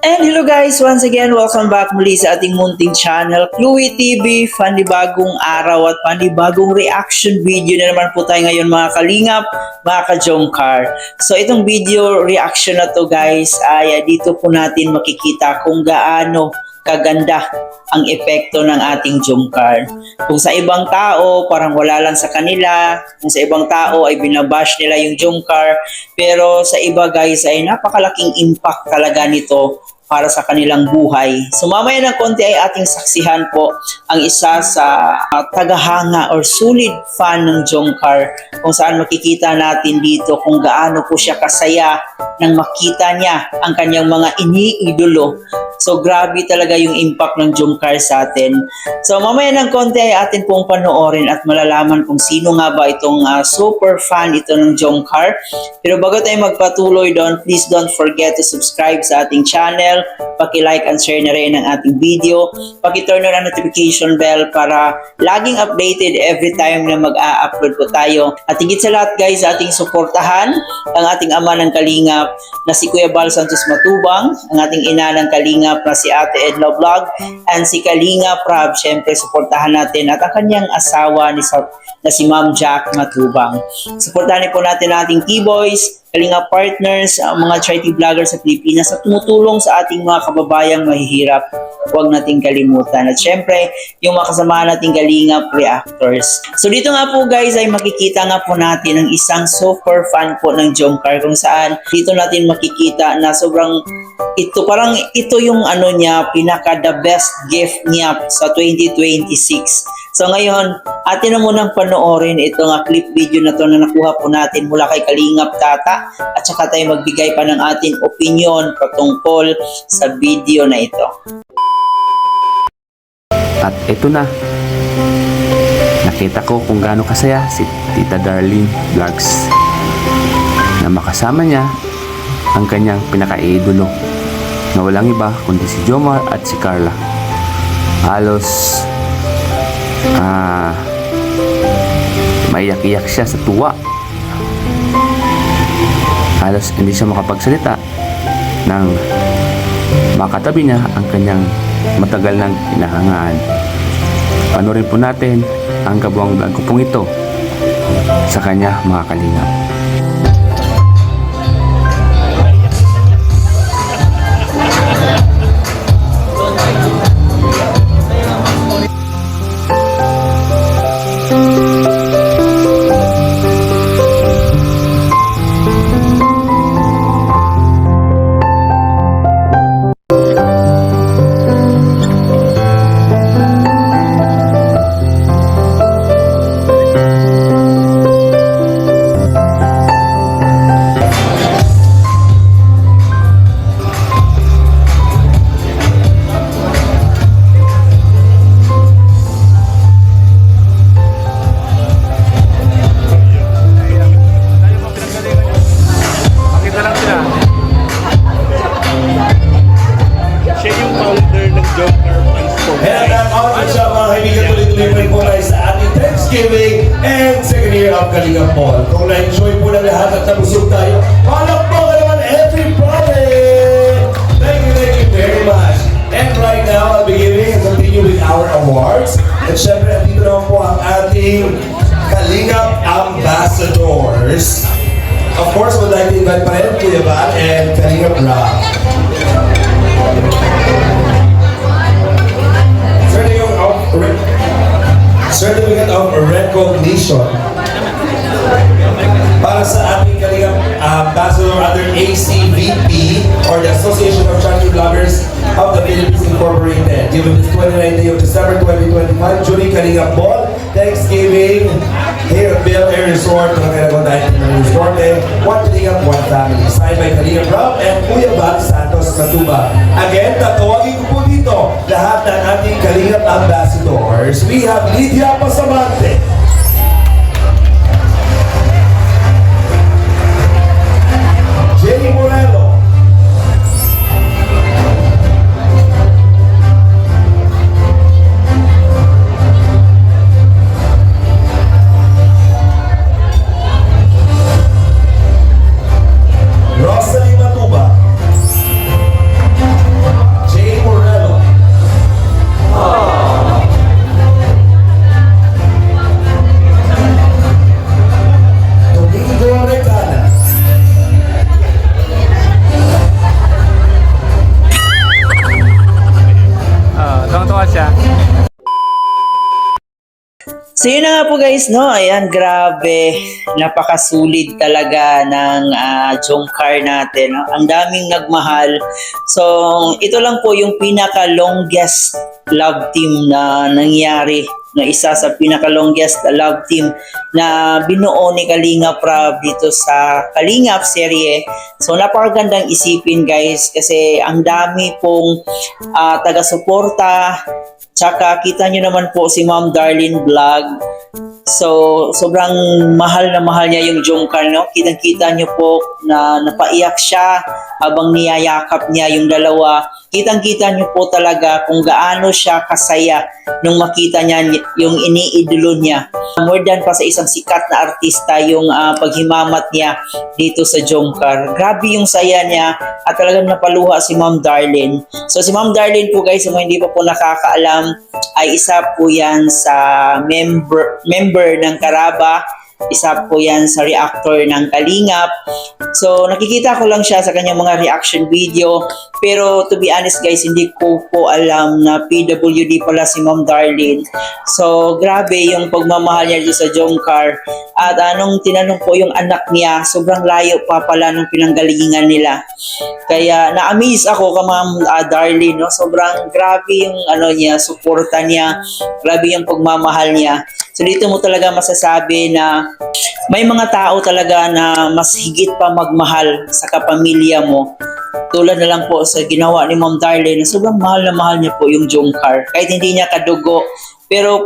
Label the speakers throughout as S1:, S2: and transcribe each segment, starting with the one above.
S1: And hello guys, once again, welcome back muli sa ating munting channel, Chloe TV, panibagong araw at panibagong reaction video na naman po tayo ngayon mga kalingap, mga ka-Jomcar. So itong video reaction na to guys, ay dito po natin makikita kung gaano kaganda ang epekto ng ating Jomcar. Kung sa ibang tao, parang wala lang sa kanila. Kung sa ibang tao ay binabash nila yung Jomcar. Pero sa iba guys ay napakalaking impact talaga nito para sa kanilang buhay. So mamaya ng konti ay ating saksihan po ang isa sa tagahanga or solid fan ng Jomcar, kung saan makikita natin dito kung gaano po siya kasaya nang makita niya ang kanyang mga iniidolo. So grabe talaga yung impact ng Jomcar sa atin. So mamaya ng konti ay atin pong panoorin at malalaman kung sino nga ba itong super fan ito ng Jomcar. Pero bago tayo magpatuloy doon, please don't forget to subscribe sa ating channel. Paki-like and share na rin ang ating video. Paki-turn on ang notification bell para laging updated every time na mag-a-upload po tayo. At higit sa lahat guys, ating suportahan ang ating ama ng Kalingap na si Kuya Bal Santos Matubang, ang ating ina ng Kalingap na si Ate Edna Vlog, and si Kalingap Rab. Siyempre, suportahan natin at ang kanyang asawa na si Ma'am Jack Matubang. Suportahan po natin ang ating T-Boys, Kalingap partners, mga charity vloggers sa Pilipinas at tumutulong sa ating mga kababayang mahihirap. Huwag nating kalimutan. At syempre, yung mga kasama nating Kalingap reactors. So dito nga po guys ay makikita nga po natin ang isang super fan po ng Jomcar, kung saan dito natin makikita na sobrang ito yung ano niya, pinaka the best gift niya sa 2026. So ngayon, atin na munang panoorin itong clip video na to na nakuha po natin mula kay Kalingap Tata, at saka tayo magbigay pa ng ating opinion patungkol sa video na ito.
S2: At ito na, nakita ko kung gaano kasaya si Tita Darlene Vlogs na makasama niya ang kanyang pinaka-idolo na walang iba kundi si Jomar at si Carla. Halos maiyak-iyak siya sa tuwa. Halos hindi siya makapagsalita nang makatabi niya ang kanyang matagal nang hinahangaan. Panoorin po natin ang kabuang vlog ko pong ito sa kanya mga kalingap.
S3: And second year of Kalingap Paul. Kung na-enjoy po na lahat at nabusog tayo, palakpakan naman everybody! Thank you very much. And right now, I'll be giving and continue with our awards. At syempre, andito naman po ang ating Kalingap Ambassadors. Of course, would like to invite pa rin Kuya Bal and Kalingap Rab. Certificate of Recognition para sa ating Kalingap Ambassador under ACVP or the Association of Charity Vloggers of the Philippines Incorporated. Given this 29th day of December 2025 during Kalingap Ball, Thanksgiving, here at Bel Air Resort, Kalingap Resort, one Kalingap, one family. Signed by Kalingap Rab and Kuya Bal Santos Matubang. Again, tatawagin ko po dito lahat ng ating Kalingap Ambassadors. We have Lydia Pasamante, Jenny Morello, Rosalie Matuba,
S1: So yun na nga po guys, no? Ayan, grabe. Napakasulit talaga ng Jomcar natin. No? Ang daming nagmahal. So, ito lang po yung pinaka-longest love team na nangyari. Na isa sa pinaka-longest love team na binuo ni Kalingap Rab dito sa Kalingap serye. So, napakagandang isipin guys kasi ang dami pong taga-suporta. Tsaka kita nyo naman po si Ma'am Darlene Vlog. So, sobrang mahal na mahal niya yung Jomcar, no? Kitang-kita nyo po na napaiyak siya habang niyayakap niya yung dalawa. Kitang-kita nyo po talaga kung gaano siya kasaya nung makita niya yung iniidolo niya. More than pa sa isang sikat na artista yung paghimamat niya dito sa Jomcar. Grabe yung saya niya at talagang napaluha si Ma'am Darlene. So si Ma'am Darlene po guys, kung hindi pa po nakakaalam, ay isa po yan sa member ng Karaba. Isa po yan sa reactor ng Kalingap. So, nakikita ko lang siya sa kanyang mga reaction video. Pero, to be honest guys, hindi ko po alam na PWD pala si Ma'am Darlene. So, grabe yung pagmamahal niya dito sa Jomcar. At anong tinanong po yung anak niya, sobrang layo pa pala ng pinanggalingan nila. Kaya, na-amaze ako ka Ma'am Darlene. No? Sobrang grabe yung niya, suporta niya. Grabe yung pagmamahal niya. So, dito mo talaga masasabi na may mga tao talaga na mas higit pa magmahal sa kapamilya mo. Tulad na lang po sa ginawa ni Ma'am Darlene, sobrang mahal na mahal niya po yung Jomcar. Kahit hindi niya kadugo. Pero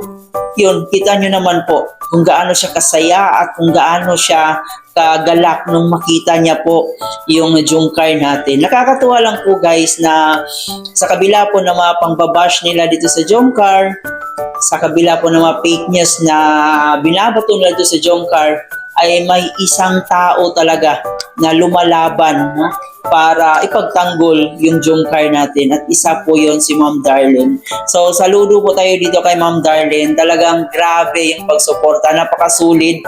S1: yun, kita nyo naman po kung gaano siya kasaya at kung gaano siya kagalak nung makita niya po yung Jomcar natin. Nakakatuwa lang po guys na sa kabila po ng mga pangbabash nila dito sa Jomcar, sa kabila po ng mga fake news na binabato nila dito sa Jomcar, ay may isang tao talaga na lumalaban, no? Para ipagtanggol yung Jomcar natin at isa po yon si Ma'am Darlene. So saludo po tayo dito kay Ma'am Darlene. Talagang grabe yung pagsuporta, napakasulit.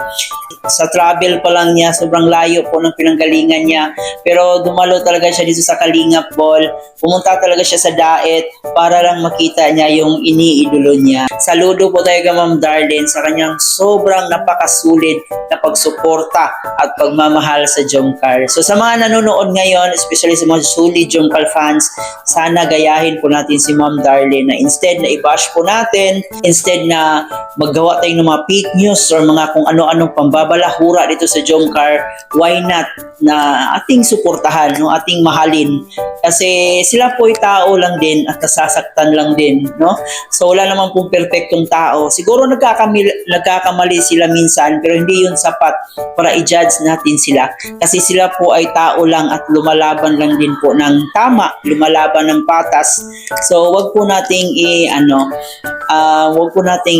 S1: Sa travel pa lang niya, sobrang layo po ng pinanggalingan niya. Pero dumalo talaga siya dito sa Kalingap Ball. Pumunta talaga siya sa Daet para lang makita niya yung iniidolo niya. Saludo po tayo kay Ma'am Darlene sa kanyang sobrang napakasulit na pagsuporta at pagmamahal sa Jomcar. So sa mga nanonood ngayon, especially sa mga solid Jomcar fans, sana gayahin po natin si Ma'am Darlene na instead na i-bash po natin, instead na maggawa tayo ng mga fake news or mga kung ano-anong pambabalahura dito sa Jomcar, why not na ating suportahan, no? Ating mahalin. Kasi sila po ay tao lang din at nasasaktan lang din, no? So wala naman pong perfectong tao. Siguro nagkakamali sila minsan, pero hindi yun sapat para i-judge natin sila. Kasi sila po ay tao lang at lumalaban lang din po ng tama, lumalaban ng patas. So wag po nating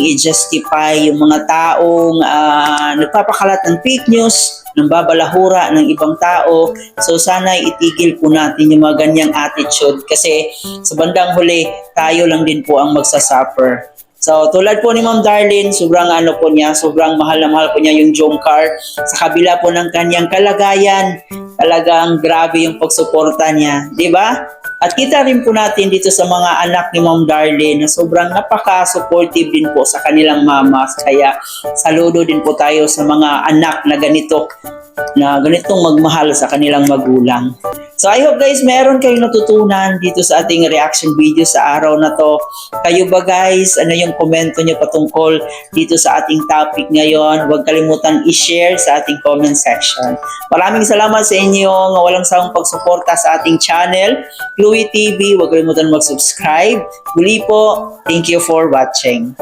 S1: i-justify yung mga taong nagpapakalat ng fake news, ng babalahura ng ibang tao. So sana itigil po natin yung mga ganyang attitude kasi sa bandang huli tayo lang din po ang magsasuffer. So tulad po ni Ma'am Darlene, sobrang sobrang mahal na mahal po niya yung Jomcar. Sa kabila po ng kanyang kalagayan, talagang grabe yung pagsuporta niya, di ba? At kita rin po natin dito sa mga anak ni Ma'am Darlene na sobrang napaka-supportive din po sa kanilang mama. Kaya saludo din po tayo sa mga anak na ganitong magmahal sa kanilang magulang. So I hope guys, meron kayong natutunan dito sa ating reaction video sa araw na to. Kayo ba guys, ano yung komento nyo patungkol dito sa ating topic ngayon? Huwag kalimutan i-share sa ating comment section. Maraming salamat sa inyo ng walang sawang pagsuporta sa ating channel, Chloe TV. Huwag kalimutan mag-subscribe. Muli po, thank you for watching.